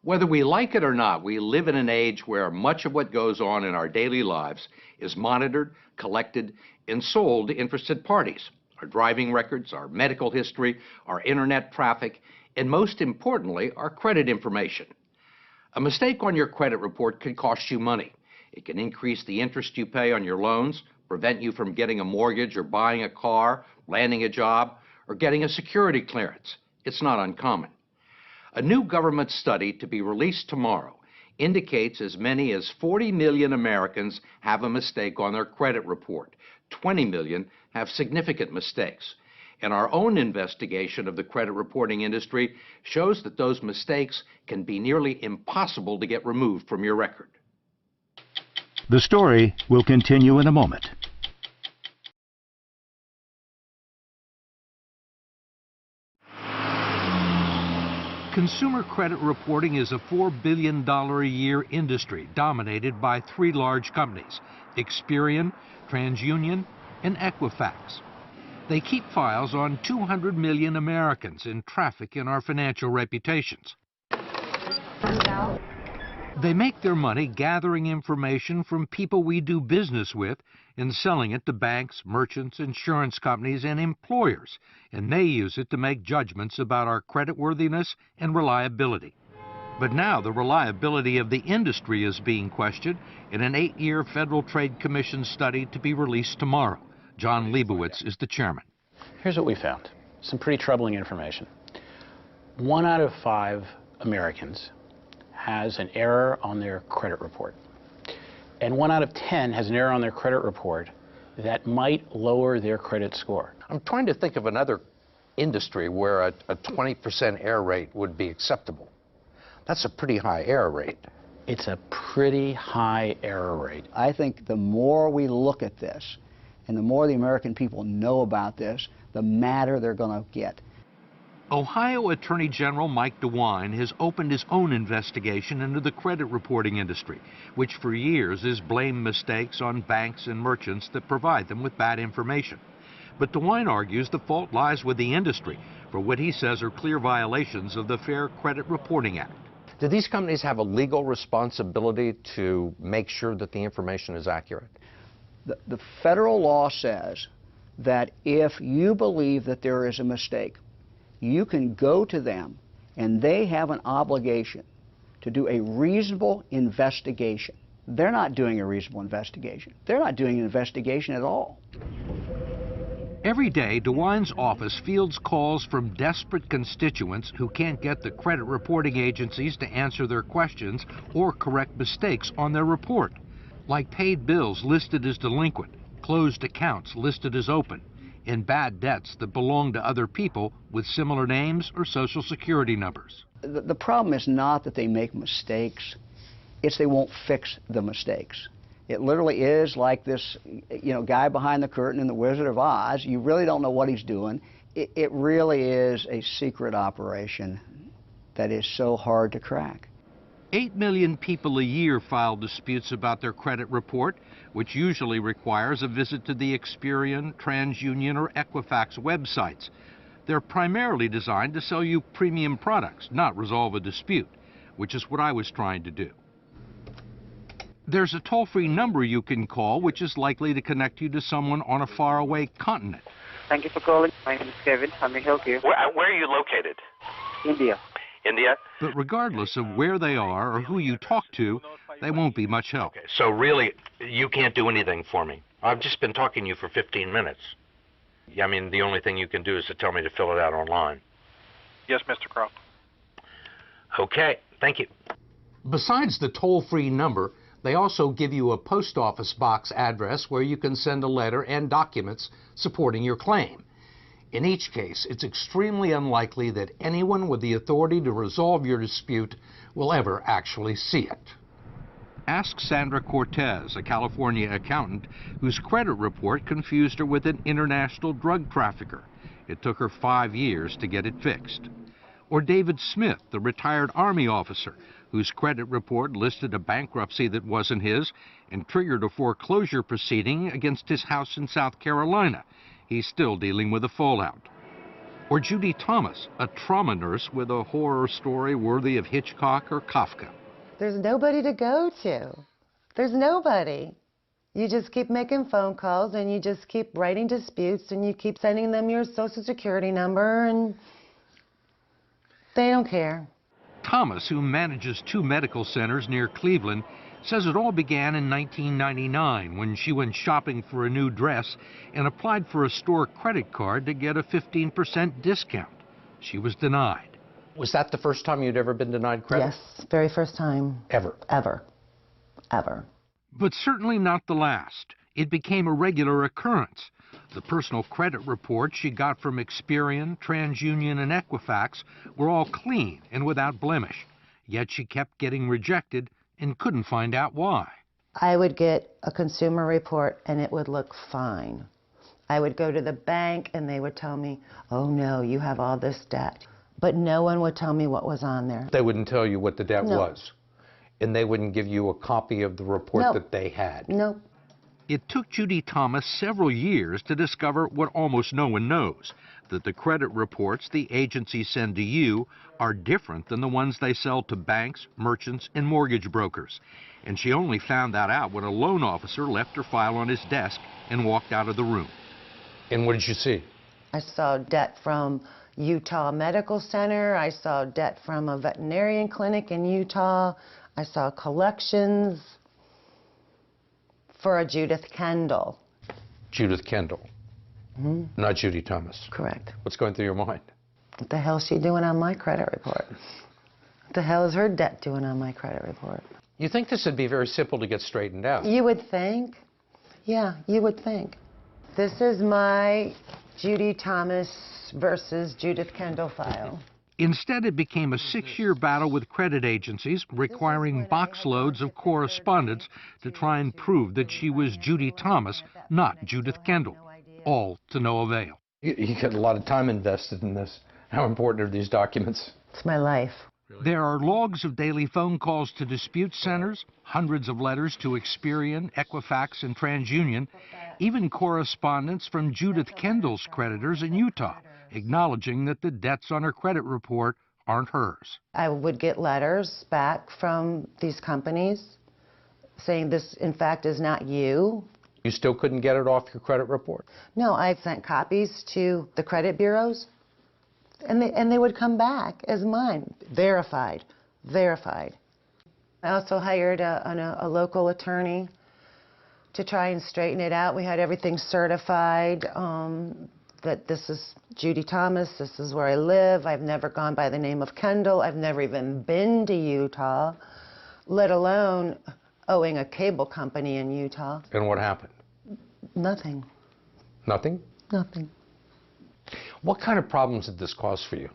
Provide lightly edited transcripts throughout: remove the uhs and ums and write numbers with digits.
Whether we like it or not, we live in an age where much of what goes on in our daily lives is monitored, collected, and sold to interested parties. Our driving records, our medical history, our internet traffic, and most importantly, our credit information. A mistake on your credit report could cost you money. It can increase the interest you pay on your loans, prevent you from getting a mortgage or buying a car, landing a job, or getting a security clearance. It's not uncommon. A new government study to be released tomorrow indicates as many as 40 million Americans have a mistake on their credit report. 20 million have significant mistakes. And our own investigation of the credit reporting industry shows that those mistakes can be nearly impossible to get removed from your record. The story will continue in a moment. Consumer credit reporting is a $4 billion a year industry dominated by three large companies, Experian, TransUnion, and Equifax. They keep files on 200 million Americans and traffic in our financial reputations. They make their money gathering information from people we do business with and selling it to banks, merchants, insurance companies, and employers, and they use it to make judgments about our creditworthiness and reliability. But now the reliability of the industry is being questioned in an 8-year Federal Trade Commission study to be released tomorrow. John Leibowitz is the chairman. Here's what we found. Some pretty troubling information. 1 out of 5 Americans has an error on their credit report. And 1 out of 10 has an error on their credit report that might lower their credit score. I'm trying to think of another industry where a 20% error rate would be acceptable. That's a pretty high error rate. It's a pretty high error rate. I think the more we look at this and the more the American people know about this, the madder they're going to get. Ohio Attorney General Mike DeWine has opened his own investigation into the credit reporting industry, which for years has blamed mistakes on banks and merchants that provide them with bad information. But DeWine argues the fault lies with the industry for what he says are clear violations of the Fair Credit Reporting Act. Do these companies have a legal responsibility to make sure that the information is accurate? The federal law says that if you believe that there is a mistake, you can go to them and they have an obligation to do a reasonable investigation. They're not doing a reasonable investigation. They're not doing an investigation at all. Every day, DeWine's office fields calls from desperate constituents who can't get the credit reporting agencies to answer their questions or correct mistakes on their report, like paid bills listed as delinquent, closed accounts listed as open, and bad debts that belong to other people with similar names or social security numbers. The problem is not that they make mistakes, it's they won't fix the mistakes. It literally is like this, guy behind the curtain in The Wizard of Oz. You really don't know what he's doing. It really is a secret operation that is so hard to crack. 8 million people a year file disputes about their credit report, which usually requires a visit to the Experian, TransUnion, or Equifax websites. They're primarily designed to sell you premium products, not resolve a dispute, which is what I was trying to do. There's a toll-free number you can call, which is likely to connect you to someone on a faraway continent. Thank you for calling. My name is Kevin. How may I help you? Where are you located? India. India? But regardless of where they are or who you talk to, they won't be much help. Okay, so really, you can't do anything for me. I've just been talking to you for 15 minutes. I mean, the only thing you can do is to tell me to fill it out online. Yes, Mr. Crow. Okay, thank you. Besides the toll-free number, they also give you a post office box address where you can send a letter and documents supporting your claim. In each case, it's extremely unlikely that anyone with the authority to resolve your dispute will ever actually see it. Ask Sandra Cortez, a California accountant whose credit report confused her with an international drug trafficker. It took her 5 years to get it fixed. Or David Smith, the retired Army officer whose credit report listed a bankruptcy that wasn't his and triggered a foreclosure proceeding against his house in South Carolina. He's still dealing with the fallout. Or Judy Thomas, a trauma nurse with a horror story worthy of Hitchcock or Kafka. There's nobody to go to. There's nobody. You just keep making phone calls and you just keep writing disputes and you keep sending them your social security number and they don't care. Thomas, who manages 2 medical centers near Cleveland, says it all began in 1999 when she went shopping for a new dress and applied for a store credit card to get a 15% discount. She was denied. Was that the first time you'd ever been denied credit? Yes, very first time. Ever? Ever. Ever. But certainly not the last. It became a regular occurrence. The personal credit reports she got from Experian, TransUnion, and Equifax were all clean and without blemish. Yet she kept getting rejected and couldn't find out why. I would get a consumer report and it would look fine. I would go to the bank and they would tell me, oh no, you have all this debt. But no one would tell me what was on there. They wouldn't tell you what the debt No. was? And they wouldn't give you a copy of the report No. that they had? Nope. It took Judy Thomas several years to discover what almost no one knows, that the credit reports the agencies send to you are different than the ones they sell to banks, merchants, and mortgage brokers. And she only found that out when a loan officer left her file on his desk and walked out of the room. And what did you see? I saw debt from Utah Medical Center. I saw debt from a veterinarian clinic in Utah. I saw collections for a Judith Kendall. Judith Kendall, not Judy Thomas. Correct. What's going through your mind? What the hell is she doing on my credit report? What the hell is her debt doing on my credit report? You think this would be very simple to get straightened out? You would think. Yeah, you would think. This is my Judy Thomas versus Judith Kendall file. Instead, it became a 6-year battle with credit agencies requiring box loads of correspondence to try and prove that she was Judy Thomas, not Judith Kendall, all to no avail. You get a lot of time invested in this. How important are these documents? It's my life. There are logs of daily phone calls to dispute centers, hundreds of letters to Experian, Equifax, and TransUnion, even correspondence from Judith Kendall's creditors in Utah, acknowledging that the debts on her credit report aren't hers. I would get letters back from these companies saying this, in fact, is not you. You still couldn't get it off your credit report? No, I sent copies to the credit bureaus, and they would come back as mine, verified, verified. I also hired a local attorney to try and straighten it out. We had everything certified, that this is Judy Thomas, this is where I live. I've never gone by the name of Kendall. I've never even been to Utah, let alone owing a cable company in Utah. And what happened? Nothing. Nothing? Nothing. What kind of problems did this cause for you?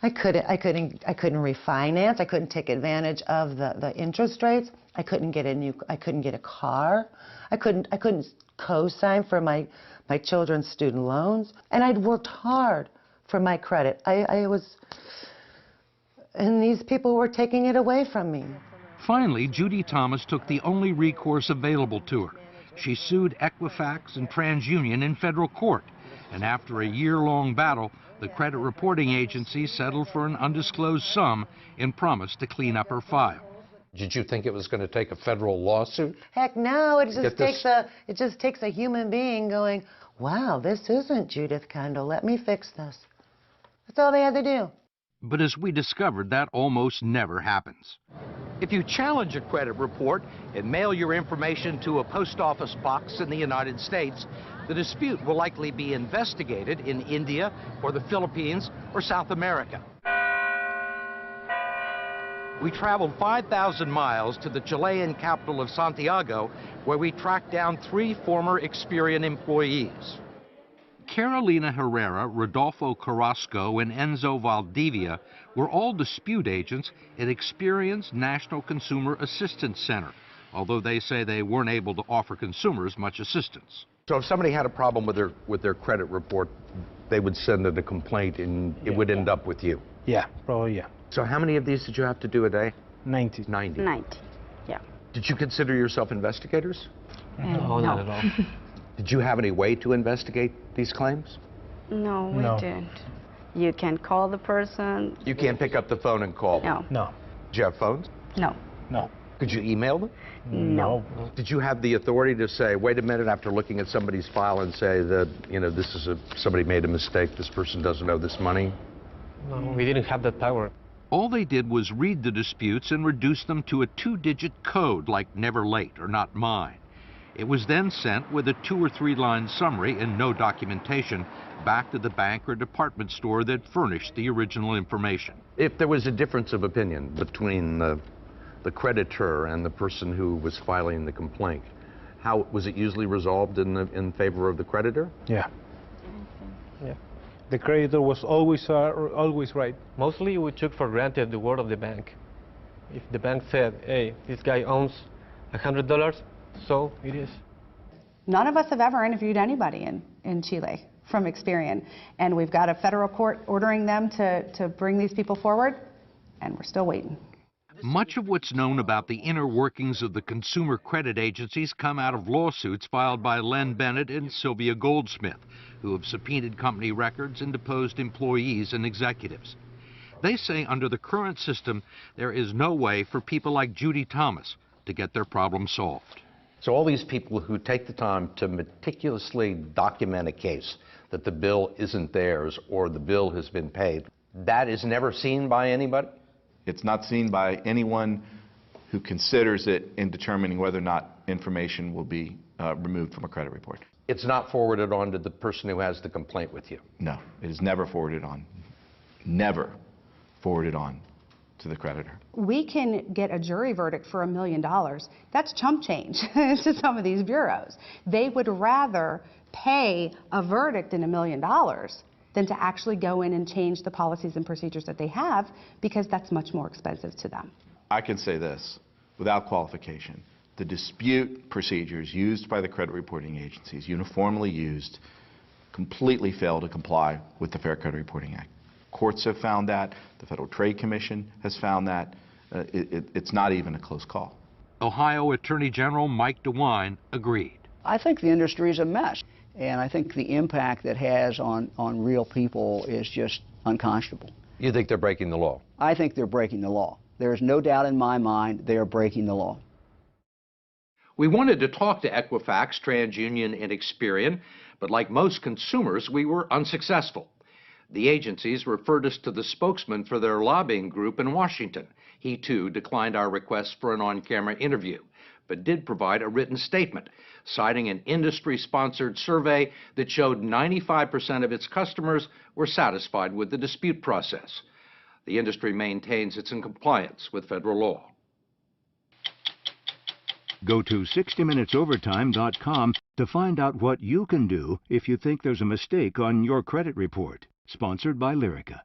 I couldn't refinance. I couldn't take advantage of the interest rates. I couldn't get a car. I couldn't co-sign for my children's student loans. And I'd worked hard for my credit. And these people were taking it away from me. Finally, Judy Thomas took the only recourse available to her. She sued Equifax and TransUnion in federal court. And after a year-long battle, the credit reporting agency settled for an undisclosed sum and promised to clean up her file. Did you think it was going to take a federal lawsuit? Heck no, it just takes a human being going, wow, this isn't Judith Kendall, let me fix this. That's all they had to do. But as we discovered, that almost never happens. If you challenge a credit report and mail your information to a post office box in the United States, the dispute will likely be investigated in India or the Philippines or South America. We traveled 5,000 miles to the Chilean capital of Santiago, where we tracked down 3 former Experian employees. Carolina Herrera, Rodolfo Carrasco, and Enzo Valdivia were all dispute agents at Experian's National Consumer Assistance Center, although they say they weren't able to offer consumers much assistance. So if somebody had a problem with their credit report, they would send in a complaint and it would end up with you? Yeah, probably, yeah. So how many of these did you have to do a day? 90. 90. 90, yeah. Did you consider yourself investigators? No, not at all. Did you have any way to investigate these claims? No, we No. didn't. You can call the person. You can't pick up the phone and call them? No. No. Do you have phones? No. No. Could you email them? No. Did you have the authority to say, wait a minute, after looking at somebody's file and say that, you know, this is somebody made a mistake, this person doesn't owe this money? No, we didn't have that power. All they did was read the disputes and reduce them to a 2-digit code like never late or not mine. It was then sent with a 2- or 3-line summary and no documentation back to the bank or department store that furnished the original information. If there was a difference of opinion between the creditor and the person who was filing the complaint, how was it usually resolved in favor of the creditor? Yeah. Yeah. The creditor was always right. Mostly we took for granted the word of the bank. If the bank said, hey, this guy owns $100, so it is. None of us have ever interviewed anybody in Chile from Experian, and we've got a federal court ordering them to bring these people forward, and we're still waiting. Much of what's known about the inner workings of the consumer credit agencies come out of lawsuits filed by Len Bennett and Sylvia Goldsmith, who have subpoenaed company records and deposed employees and executives. They say under the current system, there is no way for people like Judy Thomas to get their problem solved. So all these people who take the time to meticulously document a case that the bill isn't theirs or the bill has been paid, that is never seen by anybody? It's not seen by anyone who considers it in determining whether or not information will be removed from a credit report. It's not forwarded on to the person who has the complaint with you? No, it is never forwarded on. Never forwarded on to the creditor. We can get a jury verdict for $1 million. That's chump change to some of these bureaus. They would rather pay a verdict in $1 million than to actually go in and change the policies and procedures that they have, because that's much more expensive to them. I can say this without qualification. The dispute procedures used by the credit reporting agencies, uniformly used, completely fail to comply with the Fair Credit Reporting Act. Courts have found that. The Federal Trade Commission has found that. It's not even a close call. Ohio Attorney General Mike DeWine agreed. I think the industry is a mess, and I think the impact it has on real people is just unconscionable. You think they're breaking the law? I think they're breaking the law. There is no doubt in my mind they are breaking the law. We wanted to talk to Equifax, TransUnion, and Experian, but like most consumers, we were unsuccessful. The agencies referred us to the spokesman for their lobbying group in Washington. He, too, declined our request for an on-camera interview, but did provide a written statement, citing an industry-sponsored survey that showed 95% of its customers were satisfied with the dispute process. The industry maintains it's in compliance with federal law. Go to 60minutesovertime.com to find out what you can do if you think there's a mistake on your credit report. Sponsored by Lyrica.